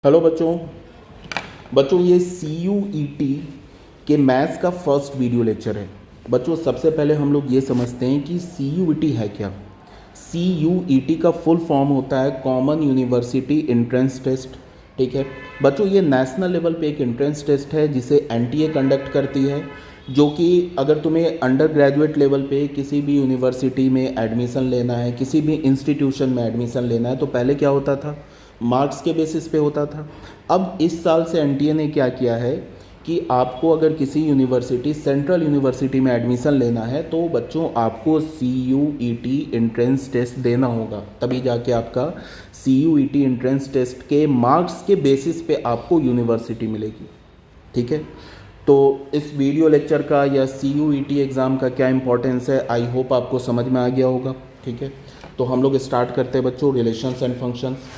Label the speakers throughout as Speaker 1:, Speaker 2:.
Speaker 1: Hello बच्चों। बच्चों ये CUET के मैथ्स का फर्स्ट वीडियो लेक्चर है। बच्चों सबसे पहले हम लोग ये समझते हैं कि CUET है क्या। CUET का फुल फॉर्म होता है कॉमन यूनिवर्सिटी एंट्रेंस टेस्ट। ठीक है बच्चों, ये नेशनल लेवल पे एक एंट्रेंस टेस्ट है जिसे NTA कंडक्ट करती है, जो कि अगर तुम्हें अंडर ग्रेजुएट लेवल पे किसी भी यूनिवर्सिटी में एडमिशन लेना है, किसी भी इंस्टीट्यूशन में एडमिशन लेना है, तो पहले क्या होता था, मार्क्स के बेसिस पे होता था। अब इस साल से NTA ने क्या किया है कि आपको अगर किसी यूनिवर्सिटी सेंट्रल यूनिवर्सिटी में एडमिशन लेना है तो बच्चों आपको CUET एंट्रेंस टेस्ट देना होगा, तभी जाके आपका CUET एंट्रेंस टेस्ट के मार्क्स के बेसिस पे आपको यूनिवर्सिटी मिलेगी। ठीक है, तो इस वीडियो लेक्चर का या CUET एग्ज़ाम का क्या इंपॉर्टेंस है, आई होप आपको समझ में आ गया होगा। ठीक है, तो हम लोग स्टार्ट करते हैं बच्चों, रिलेशंस एंड फंक्शंस।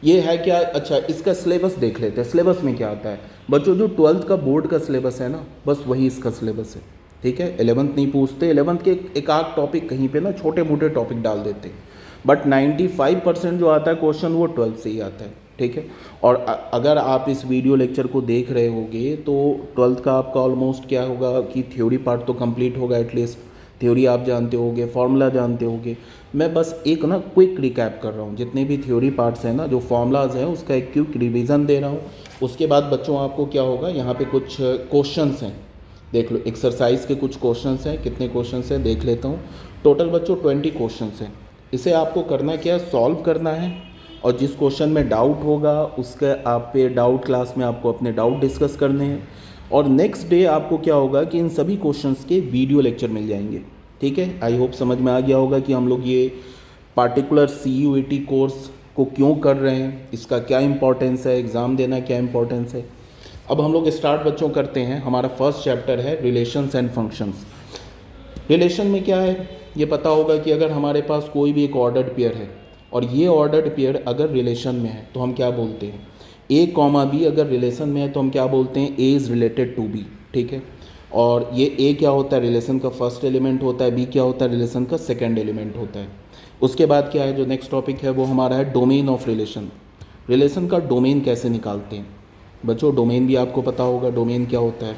Speaker 1: ये है क्या, अच्छा इसका सिलेबस देख लेते हैं। सिलेबस में क्या आता है बच्चों, जो 12th का बोर्ड का सिलेबस है ना, बस वही इसका सिलेबस है। ठीक है, 11th नहीं पूछते, 11th के एक आध टॉपिक कहीं पे ना छोटे मोटे टॉपिक डाल देते हैं, बट 95% जो आता है क्वेश्चन वो 12th से ही आता है। ठीक है, और अगर आप इस वीडियो लेक्चर को देख रहे होगे तो 12th का आपका ऑलमोस्ट क्या होगा कि थ्योरी पार्ट तो कंप्लीट होगा, एटलीस्ट थ्योरी आप जानते होगे, फॉर्मूला जानते होगे। मैं बस एक ना क्विक रिकैप कर रहा हूँ, जितने भी थ्योरी पार्ट्स हैं ना, जो फॉर्मूलाज हैं उसका एक क्विक रिवीजन दे रहा हूँ। उसके बाद बच्चों आपको क्या होगा, यहाँ पे कुछ क्वेश्चंस हैं, देख लो, एक्सरसाइज के कुछ क्वेश्चंस हैं। कितने क्वेश्चंस हैं देख लेता हूँ। टोटल बच्चों 20 क्वेश्चंस हैं। इसे आपको करना क्या है, सॉल्व करना है, और जिस क्वेश्चन में डाउट होगा उसका आप पे डाउट क्लास में आपको अपने डाउट डिस्कस करने हैं, और नेक्स्ट डे आपको क्या होगा कि इन सभी क्वेश्चंस के वीडियो लेक्चर मिल जाएंगे। ठीक है, आई होप समझ में आ गया होगा कि हम लोग ये पार्टिकुलर CUET कोर्स को क्यों कर रहे हैं, इसका क्या इंपॉर्टेंस है, एग्ज़ाम देना क्या इंपॉर्टेंस है। अब हम लोग स्टार्ट बच्चों करते हैं। हमारा फर्स्ट चैप्टर है रिलेशंस एंड फंक्शंस। रिलेशन में क्या है, ये पता होगा कि अगर हमारे पास कोई भी एक ऑर्डर्ड पेयर है और ये ऑर्डर्ड पेयर अगर रिलेशन में है तो हम क्या बोलते हैं, A कॉमा B अगर रिलेशन में है तो हम क्या बोलते हैं, A is related to B। ठीक है, और ये A क्या होता है, रिलेशन का फर्स्ट एलिमेंट होता है, B क्या होता है, रिलेशन का सेकंड एलिमेंट होता है। उसके बाद क्या है, जो नेक्स्ट टॉपिक है वो हमारा है डोमेन ऑफ रिलेशन। रिलेशन का डोमेन कैसे निकालते हैं बच्चों, डोमेन भी आपको पता होगा, डोमेन क्या होता है,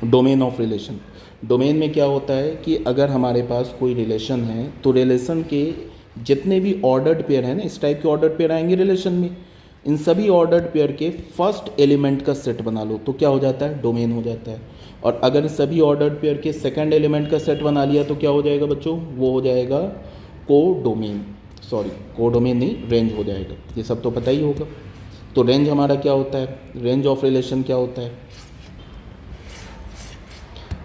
Speaker 1: डोमेन ऑफ रिलेशन। डोमेन में क्या होता है कि अगर हमारे पास कोई रिलेशन है तो रिलेशन के जितने भी ऑर्डर्ड पेयर हैं ना, इस टाइप के ऑर्डर्ड पेयर आएंगे रिलेशन में, इन सभी ऑर्डर्ड पेयर के फर्स्ट एलिमेंट का सेट बना लो तो क्या हो जाता है, डोमेन हो जाता है। और अगर सभी ऑर्डर्ड पेयर के सेकंड एलिमेंट का सेट बना लिया तो क्या हो जाएगा बच्चों, वो हो जाएगा कोडोमेन, सॉरी कोडोमेन नहीं, रेंज हो जाएगा। ये सब तो पता ही होगा। तो रेंज हमारा क्या होता है, रेंज ऑफ रिलेशन क्या होता है।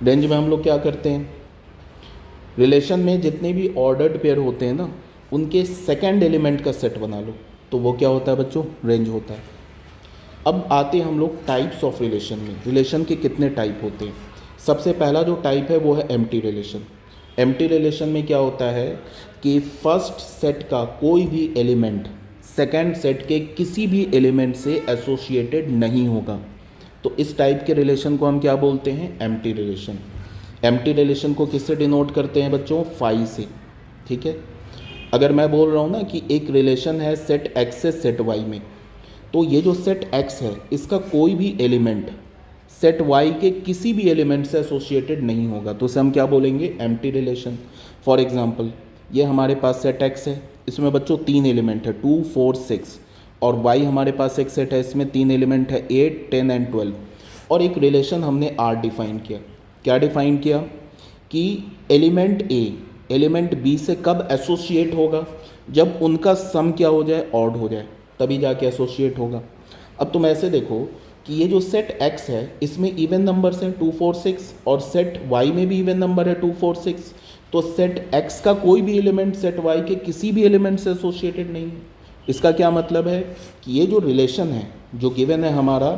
Speaker 1: रेंज में हम लोग क्या करते हैं, रिलेशन में जितने भी ऑर्डर्ड पेयर होते हैं ना, उनके सेकंड एलिमेंट का सेट बना लो तो वो क्या होता है बच्चों, रेंज होता है। अब आते हैं हम लोग टाइप्स ऑफ रिलेशन में। रिलेशन के कितने टाइप होते हैं। सबसे पहला जो टाइप है वो है एम्प्टी रिलेशन। एम्प्टी रिलेशन में क्या होता है कि फर्स्ट सेट का कोई भी एलिमेंट सेकंड सेट के किसी भी एलिमेंट से एसोसिएटेड नहीं होगा, तो इस टाइप के रिलेशन को हम क्या बोलते हैं, एम्प्टी रिलेशन। एम्प्टी रिलेशन को किससे डिनोट करते हैं बच्चों, फाई से। ठीक है, अगर मैं बोल रहा हूँ ना कि एक रिलेशन है सेट एक्स से सेट वाई में, तो ये जो सेट एक्स है इसका कोई भी एलिमेंट सेट वाई के किसी भी एलिमेंट से एसोसिएटेड नहीं होगा, तो उसे हम क्या बोलेंगे, एम्प्टी रिलेशन। फॉर एग्जाम्पल ये हमारे पास सेट एक्स है, इसमें बच्चों 3 एलिमेंट है 2 4 6, और वाई हमारे पास एक सेट है, इसमें 3 एलिमेंट है 8 10 एंड 12, और एक रिलेशन हमने आर डिफाइन किया। क्या डिफाइन किया कि एलिमेंट ए एलिमेंट बी से कब एसोसिएट होगा, जब उनका सम क्या हो जाए, ऑड हो जाए, तभी जाके एसोसिएट होगा। अब तुम ऐसे देखो कि ये जो सेट एक्स है इसमें इवन नंबर्स हैं 2 4 6, और सेट वाई में भी इवन नंबर है 2 4 6, तो सेट एक्स का कोई भी एलिमेंट सेट वाई के किसी भी एलिमेंट से एसोसिएटेड नहीं है। इसका क्या मतलब है कि ये जो रिलेशन है जो गिवन है हमारा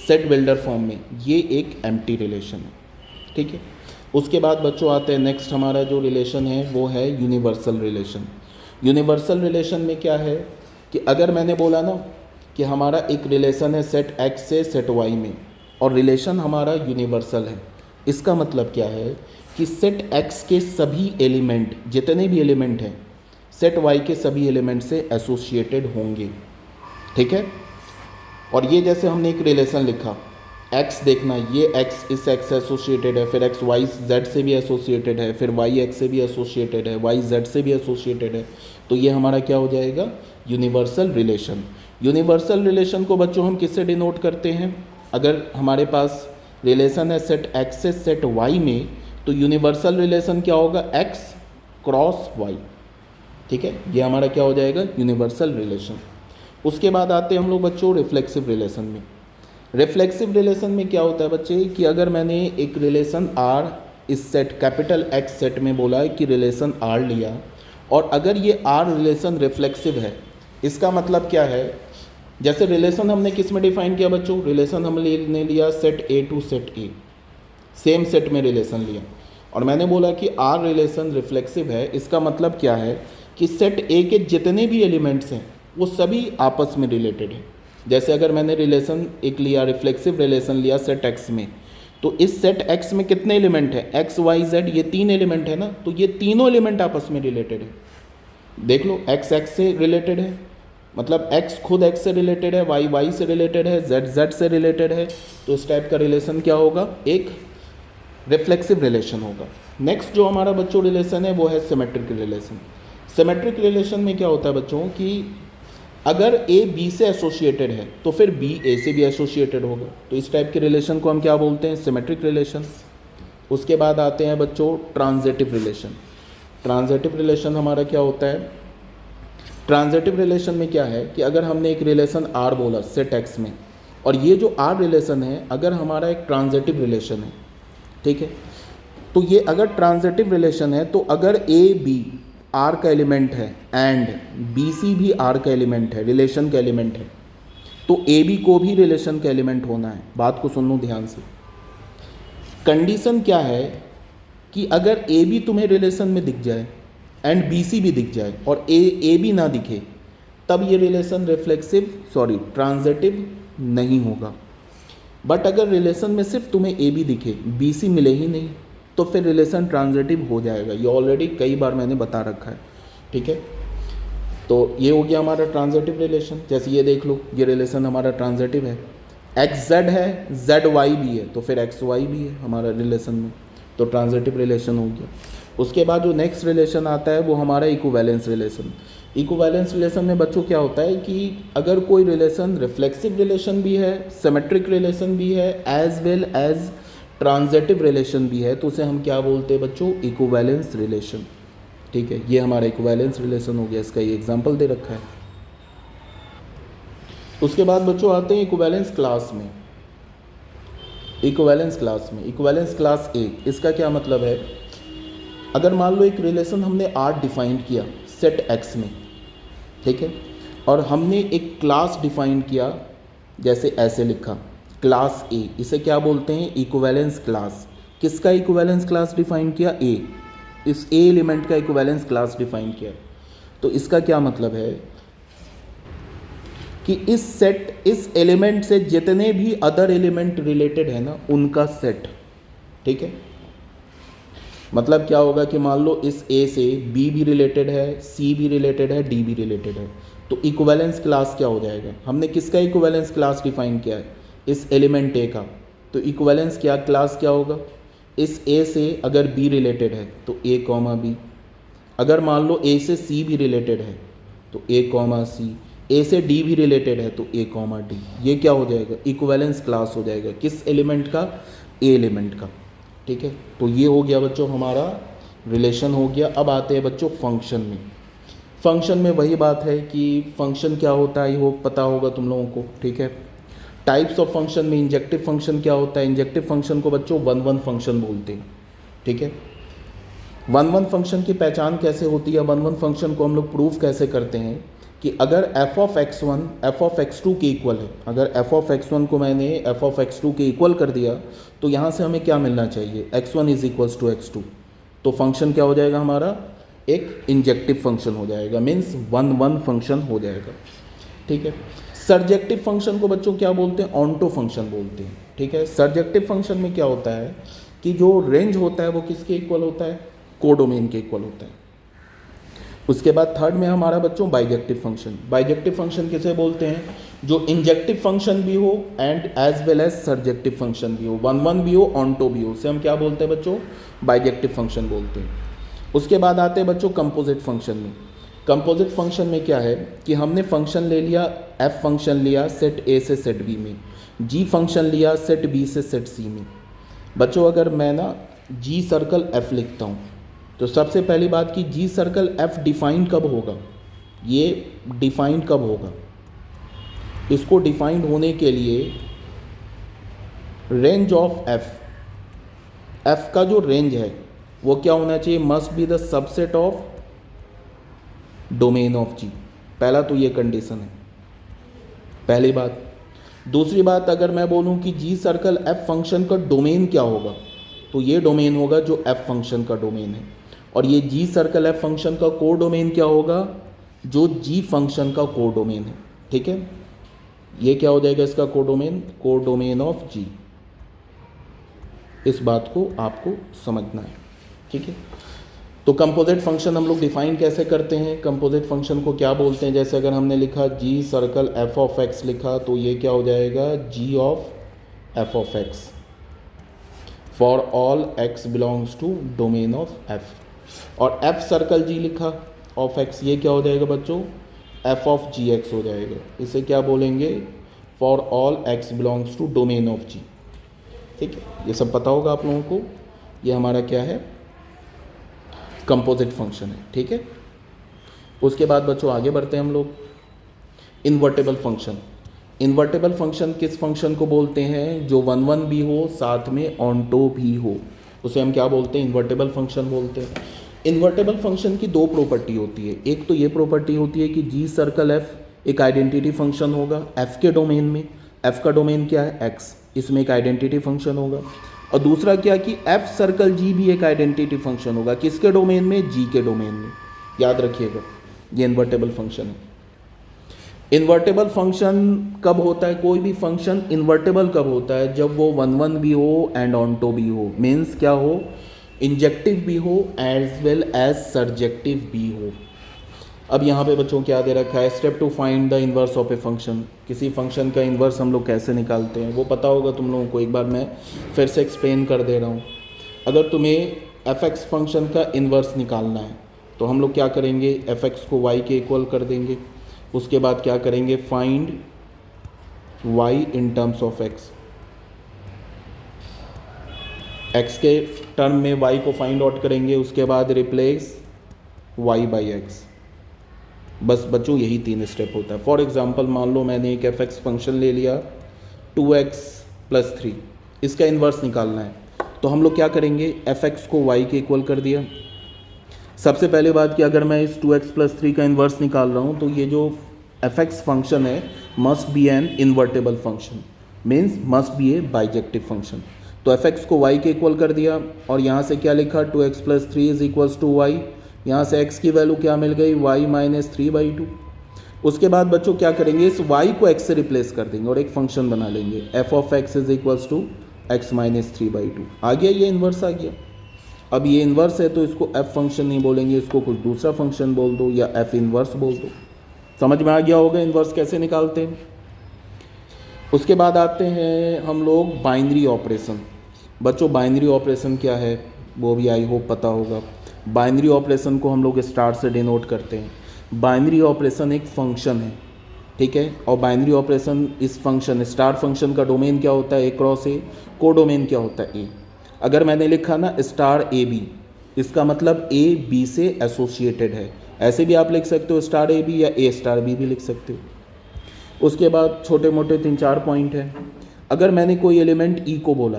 Speaker 1: सेट बिल्डर फॉर्म में, ये एक एम्प्टी रिलेशन है। ठीक है, उसके बाद बच्चों आते हैं नेक्स्ट, हमारा जो रिलेशन है वो है यूनिवर्सल रिलेशन। यूनिवर्सल रिलेशन में क्या है कि अगर मैंने बोला ना कि हमारा एक रिलेशन है सेट एक्स से सेट वाई में, और रिलेशन हमारा यूनिवर्सल है, इसका मतलब क्या है कि सेट एक्स के सभी एलिमेंट, जितने भी एलिमेंट हैं, सेट वाई के सभी एलिमेंट से एसोसिएटेड होंगे, ठीक है। और ये जैसे हमने एक रिलेशन लिखा, x देखना, ये x इस x से एसोसिएटेड है, फिर x y z से भी एसोसिएटेड है, फिर y x से भी एसोसिएटेड है, y z से भी एसोसिएटेड है, तो ये हमारा क्या हो जाएगा, यूनिवर्सल रिलेशन। यूनिवर्सल रिलेशन को बच्चों हम किससे डिनोट करते हैं, अगर हमारे पास रिलेशन है सेट x से सेट y में, तो यूनिवर्सल रिलेशन क्या होगा, x क्रॉस y, ठीक है, ये हमारा क्या हो जाएगा, यूनिवर्सल रिलेशन। उसके बाद आते हैं हम लोग बच्चों रिफ्लेक्सिव रिलेशन में। रिफ्लेक्सिव रिलेशन में क्या होता है बच्चे कि अगर मैंने एक रिलेशन R इस सेट कैपिटल X सेट में बोला है कि रिलेशन R लिया, और अगर ये R रिलेशन रिफ्लेक्सिव है, इसका मतलब क्या है, जैसे रिलेशन हमने किस में डिफाइन किया बच्चों, रिलेशन हमने लिया set A to set A, same set में रिलेशन लिया, और मैंने बोला कि R रिलेशन रिफ्लेक्सिव है। इसका मतलब क्या है कि सेट A के जितने भी एलिमेंट्स हैं वो सभी आपस में रिलेटेड है। जैसे अगर मैंने रिलेशन एक लिया, रिफ्लेक्सिव रिलेशन लिया सेट X में, तो इस सेट X में कितने एलिमेंट हैं, X Y Z, ये 3 एलिमेंट है ना, तो ये तीनों एलिमेंट आपस में रिलेटेड है। देख लो, X X से रिलेटेड है, मतलब X खुद X से रिलेटेड है, Y Y से रिलेटेड है, Z Z से रिलेटेड है, तो इस टाइप का रिलेशन क्या होगा, एक रिफ्लेक्सिव रिलेशन होगा। नेक्स्ट जो हमारा बच्चों रिलेशन है वो है सिमेट्रिक रिलेशन। सिमेट्रिक रिलेशन में क्या होता है बच्चों कि अगर A B से एसोसिएटेड है तो फिर B A से भी एसोसिएटेड होगा, तो इस टाइप के रिलेशन को हम क्या बोलते हैं, सिमेट्रिक रिलेशन। उसके बाद आते हैं बच्चों ट्रांजिटिव रिलेशन। ट्रांजिटिव रिलेशन हमारा क्या होता है, ट्रांजिटिव रिलेशन में क्या है कि अगर हमने एक रिलेशन R बोला सेट X में, और ये जो R रिलेशन है अगर हमारा एक ट्रांजिटिव रिलेशन है, ठीक है, तो ये अगर ट्रांजिटिव रिलेशन है तो अगर A B R का एलिमेंट है एंड बी सी भी R का एलिमेंट है, रिलेशन का एलिमेंट है, तो ए बी को भी रिलेशन का एलिमेंट होना है। बात को सुन लो ध्यान से। कंडीशन क्या है कि अगर ए बी तुम्हें रिलेशन में दिख जाए एंड बी सी भी दिख जाए और ए बी ना दिखे, तब ये रिलेशन ट्रांजिटिव नहीं होगा। बट अगर रिलेशन में सिर्फ तुम्हें ए बी दिखे, बी सी मिले ही नहीं, तो फिर रिलेशन ट्रांजिटिव हो जाएगा। ये ऑलरेडी कई बार मैंने बता रखा है, ठीक है। तो ये हो गया हमारा ट्रांजिटिव रिलेशन। जैसे ये देख लो, ये रिलेशन हमारा ट्रांजिटिव है, एक्स जेड है, जेड वाई भी है, तो फिर एक्स वाई भी है हमारा रिलेशन में, तो ट्रांजिटिव रिलेशन हो गया। उसके बाद जो नेक्स्ट रिलेशन आता है वो हमारा इक्विवेलेंस रिलेशन। इक्विवेलेंस रिलेशन में बच्चों क्या होता है कि अगर कोई रिलेशन रिफ्लेक्सिव रिलेशन भी है, सिमेट्रिक रिलेशन भी है, as well as transitive relation भी है, तो उसे हम क्या बोलते हैं बच्चों, इक्विवेलेंस रिलेशन, ठीक है। ये हमारा इक्विवेलेंस रिलेशन हो गया, इसका ये एग्जांपल दे रखा है। उसके बाद बच्चों आते हैं इक्विवेलेंस क्लास में। इक्विवेलेंस क्लास ए, इसका क्या मतलब है, अगर मान लो एक रिलेशन हमने R डिफाइन किया सेट X में, ठीक है, और हमने एक क्लास डिफाइन किया, जैसे ऐसे लिखा क्लास A, इसे क्या बोलते हैं, इक्विवेलेंस क्लास। किसका इक्विवेलेंस क्लास डिफाइन किया, A, इस A एलिमेंट का इक्विवेलेंस क्लास डिफाइन किया। तो इसका क्या मतलब है कि इस एलिमेंट से जितने भी अदर एलिमेंट रिलेटेड है ना, उनका सेट, ठीक है। मतलब क्या होगा कि मान लो इस A से B भी रिलेटेड है, C भी रिलेटेड है, D भी रिलेटेड है, तो इक्विवेलेंस क्लास क्या हो जाएगा, हमने किसका इक्विवेलेंस क्लास डिफाइन किया है, इस एलिमेंट A का, तो इक्विवेलेंस क्या क्लास क्या होगा, इस A से अगर B रिलेटेड है तो A कॉमा B, अगर मान लो A से C भी रिलेटेड है तो A कॉमा C, A से D भी रिलेटेड है तो A कॉमा D, ये क्या हो जाएगा, इक्विवेलेंस क्लास हो जाएगा, किस एलिमेंट का, A एलिमेंट का, ठीक है। तो ये हो गया बच्चों हमारा रिलेशन हो गया। अब आते हैं बच्चों फंक्शन में। फंक्शन में वही बात है कि फंक्शन क्या होता है वो पता होगा तुम लोगों को, ठीक है। टाइप्स ऑफ फंक्शन में इंजेक्टिव फंक्शन क्या होता है, इंजेक्टिव फंक्शन को बच्चों वन वन फंक्शन बोलते हैं, ठीक है। वन वन फंक्शन की पहचान कैसे होती है, वन वन फंक्शन को हम लोग प्रूफ कैसे करते हैं कि अगर f of x1 f of x2 के इक्वल है, अगर f ऑफ x1 को मैंने f ऑफ x2 के इक्वल कर दिया तो यहाँ से हमें क्या मिलना चाहिए, x1 is equals to x2, तो फंक्शन क्या हो जाएगा हमारा, एक इंजेक्टिव फंक्शन हो जाएगा, मीन्स वन वन फंक्शन हो जाएगा, ठीक है। सर्जेक्टिव फंक्शन को बच्चों क्या बोलते हैं, ऑन्टो फंक्शन बोलते हैं, ठीक है। सर्जेक्टिव फंक्शन में क्या होता है कि जो रेंज होता है वो किसके इक्वल होता है, कोडोमेन के इक्वल होता है। उसके बाद थर्ड में हमारा बच्चों बाइजेक्टिव फंक्शन। बाइजेक्टिव फंक्शन किसे बोलते हैं? जो इंजेक्टिव फंक्शन भी हो and as well as surjective function भी हो, वन वन भी हो, ऑनटो भी हो, उसे हम क्या बोलते हैं बच्चों? बाइजेक्टिव फंक्शन बोलते हैं। उसके बाद आते हैं बच्चों कंपोजिट फंक्शन में। कंपोजिट फंक्शन में क्या है कि हमने फंक्शन ले लिया, एफ फंक्शन लिया सेट ए से सेट बी में, जी फंक्शन लिया सेट बी से सेट सी में। बच्चों अगर मैं ना जी सर्कल एफ लिखता हूँ तो सबसे पहली बात कि जी सर्कल एफ डिफाइन कब होगा? ये डिफाइन कब होगा? इसको डिफाइंड होने के लिए रेंज ऑफ एफ, एफ का जो रेंज है वो क्या होना चाहिए? Must be the subset of domain of G. पहला तो ये कंडीशन है, पहली बात। दूसरी बात, अगर मैं बोलूं कि जी सर्कल एफ फंक्शन का डोमेन क्या होगा, तो ये डोमेन होगा जो एफ फंक्शन का डोमेन है। और ये जी सर्कल एफ फंक्शन का कोर डोमेन क्या होगा? जो जी फंक्शन का कोर डोमेन है। ठीक है, ये क्या हो जाएगा इसका core domain? Core domain of G. इस बात को आपको समझना है। ठीक है, तो कंपोजिट फंक्शन हम लोग डिफाइन कैसे करते हैं? कंपोजिट फंक्शन को क्या बोलते हैं? जैसे अगर हमने लिखा G circle F of X लिखा तो ये क्या हो जाएगा? G of F of X for all X belongs to domain of F. और एफ सर्कल जी लिखा ऑफ एक्स, ये क्या हो जाएगा बच्चों? एफ ऑफ जी एक्स हो जाएगा। इसे क्या बोलेंगे? For all X belongs to domain of G. ठीक है, ये सब पता होगा आप लोगों को। ये हमारा क्या है? कंपोजिट फंक्शन है। ठीक है, उसके बाद बच्चों आगे बढ़ते हैं हम लोग। Invertible function. इन्वर्टेबल फंक्शन किस फंक्शन को बोलते हैं? जो वन वन भी हो साथ में ऑनटो भी हो, उसे हम क्या बोलते हैं? इन्वर्टेबल फंक्शन बोलते हैं। इन्वर्टेबल फंक्शन की दो प्रॉपर्टी होती है। एक तो ये प्रॉपर्टी होती है कि जी सर्कल एफ एक आइडेंटिटी फंक्शन होगा एफ के डोमेन में। एफ का डोमेन क्या है? एक्स, इसमें एक आइडेंटिटी फंक्शन होगा। और दूसरा क्या कि एफ सर्कल जी भी एक आइडेंटिटी फंक्शन होगा। किसके डोमेन में? जी के डोमेन में। याद रखिएगा, ये इन्वर्टेबल फंक्शन है। इन्वर्टेबल फंक्शन कब होता है? कोई भी फंक्शन इन्वर्टेबल कब होता है? जब वो वन वन भी हो एंड ऑनटो भी हो। मीन्स क्या हो? इंजेक्टिव भी हो एज वेल एज सर्जेक्टिव भी हो। अब यहाँ पे बच्चों क्या दे रखा है? Step to find the inverse of a function. किसी फंक्शन का इन्वर्स हम लोग कैसे निकालते हैं वो पता होगा तुम लोगों को। एक बार मैं फिर से एक्सप्लेन कर दे रहा हूँ। अगर तुम्हें एफ एक्स फंक्शन का इन्वर्स निकालना है तो हम लोग क्या करेंगे? एफ एक्स को वाई के इक्वल कर देंगे। उसके बाद क्या करेंगे? Find Y in terms of X. X के टर्म में वाई को फाइंड आउट करेंगे। उसके बाद रिप्लेस वाई बाई एक्स। बस बच्चों यही तीन स्टेप होता है। फॉर एग्जांपल मान लो मैंने एक एफ एक्स फंक्शन ले लिया 2x + 3, इसका इन्वर्स निकालना है तो हम लोग क्या करेंगे? एफ एक्स को वाई के इक्वल कर दिया। सबसे पहले बात कि अगर मैं इस 2x + 3 का इन्वर्स निकाल रहा हूँ तो ये जो एफ एक्स फंक्शन है must be an invertible function, means must be a bijective function. तो एफ एक्स को वाई के इक्वल कर दिया और यहाँ से क्या लिखा? 2x + 3 = Y. यहाँ से x की वैल्यू क्या मिल गई? y - 3/2। उसके बाद बच्चों क्या करेंगे? इस y को x से रिप्लेस कर देंगे और एक फंक्शन बना लेंगे f of x = x - 3/2। आ गया, ये इन्वर्स आ गया। अब ये इन्वर्स है तो इसको f फंक्शन नहीं बोलेंगे, इसको कुछ दूसरा फंक्शन बोल दो या f इन्वर्स बोल दो। समझ में आ गया होगा इन्वर्स कैसे निकालते हैं। उसके बाद आते हैं हम लोग बाइनरी ऑपरेशन। बच्चों बाइनरी ऑपरेशन क्या है वो भी आई होप पता होगा। बाइनरी ऑपरेशन को हम लोग स्टार से डिनोट करते हैं। बाइनरी ऑपरेशन एक फंक्शन है, ठीक है, और बाइनरी ऑपरेशन इस फंक्शन स्टार फंक्शन का डोमेन क्या होता है? A×A। को डोमेन क्या होता है? A। अगर मैंने लिखा ना स्टार AB, इसका मतलब A B से एसोसिएटेड है। ऐसे भी आप लिख सकते हो स्टार AB या A*B भी लिख सकते हो। उसके बाद छोटे मोटे 3-4 पॉइंट हैं। अगर मैंने कोई एलिमेंट E को बोला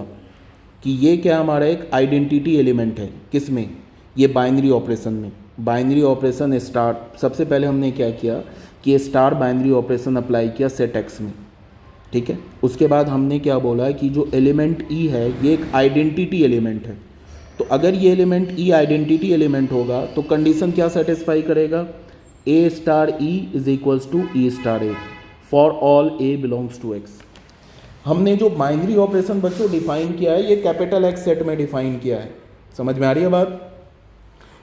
Speaker 1: कि ये क्या हमारा एक आइडेंटिटी एलिमेंट है, किस में? ये बाइनरी ऑपरेशन में। बाइनरी ऑपरेशन स्टार, सबसे पहले हमने क्या किया कि स्टार बाइनरी ऑपरेशन अप्लाई किया सेट एक्स में, ठीक है। उसके बाद हमने क्या बोला कि जो एलिमेंट ई है ये एक आइडेंटिटी एलिमेंट है। तो अगर ये एलिमेंट ई आइडेंटिटी एलिमेंट होगा तो कंडीशन क्या सेटिस्फाई करेगा? A*E = E*A for all A belongs to X। हमने जो बाइनरी ऑपरेशन बच्चों डिफाइन किया है ये कैपिटल X सेट में डिफाइन किया है। समझ में आ रही है बात?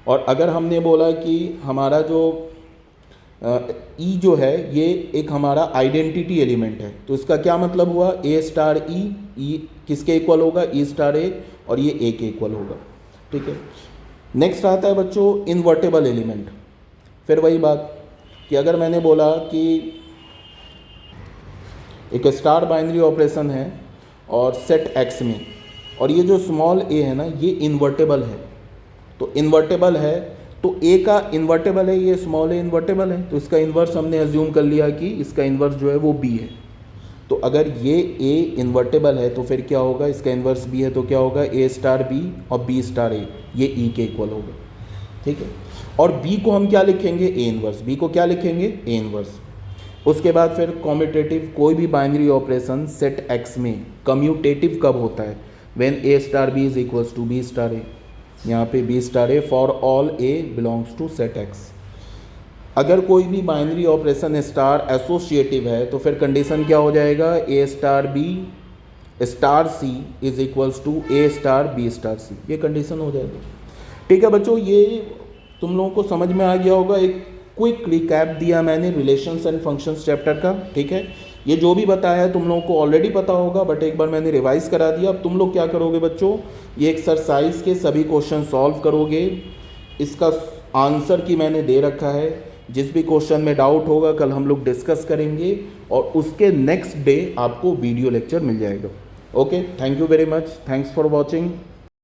Speaker 1: और अगर हमने बोला कि हमारा जो ई जो है ये एक हमारा आइडेंटिटी एलिमेंट है, तो इसका क्या मतलब हुआ, ए स्टार ई किसके इक्वल होगा, ई स्टार ए, और ये ए के इक्वल होगा। ठीक है, नेक्स्ट आता है बच्चों इन्वर्टेबल एलिमेंट। फिर वही बात कि अगर मैंने बोला कि एक स्टार बाइनरी ऑपरेशन है और सेट एक्स में, और ये जो स्मॉल ए है ना ये इन्वर्टेबल है, तो इन्वर्टेबल है तो ए का इन्वर्टेबल है, ये स्मॉल ए इन्वर्टेबल है, तो इसका इन्वर्स हमने अज्यूम कर लिया कि इसका इन्वर्स जो है वो बी है। तो अगर ये ए इन्वर्टेबल है तो फिर क्या होगा, इसका इन्वर्स बी है तो क्या होगा, ए स्टार बी और बी स्टार ए, ये ई के इक्वल होगा। ठीक है, और बी को हम क्या लिखेंगे, ए इन्वर्स, बी को क्या लिखेंगे, ए इन्वर्स। उसके बाद फिर कॉम्यूटेटिव, कोई भी बाइनरी ऑपरेशन सेट एक्स में कम्यूटेटिव कब होता है, when A star B is equals to B star A, यहाँ पे B star A for all A belongs to set X. अगर कोई भी बाइनरी ऑपरेशन स्टार एसोसिएटिव है तो फिर कंडीशन क्या हो जाएगा, A star B star C is equals to A star B star C, ये कंडीशन हो जाएगी। ठीक है बच्चों, ये तुम लोगों को समझ में आ गया होगा, एक क्विक रिकैप दिया मैंने रिलेशंस एंड फंक्शंस चैप्टर का। ठीक है, ये जो भी बताया है तुम लोगों को ऑलरेडी पता होगा, बट एक बार मैंने रिवाइज करा दिया। अब तुम लोग क्या करोगे बच्चों, ये एक्सरसाइज के सभी क्वेश्चन सॉल्व करोगे, इसका आंसर की मैंने दे रखा है, जिस भी क्वेश्चन में डाउट होगा कल हम लोग डिस्कस करेंगे, और उसके नेक्स्ट डे आपको वीडियो लेक्चर मिल जाएगा। Okay, thank you very much, thanks for watching.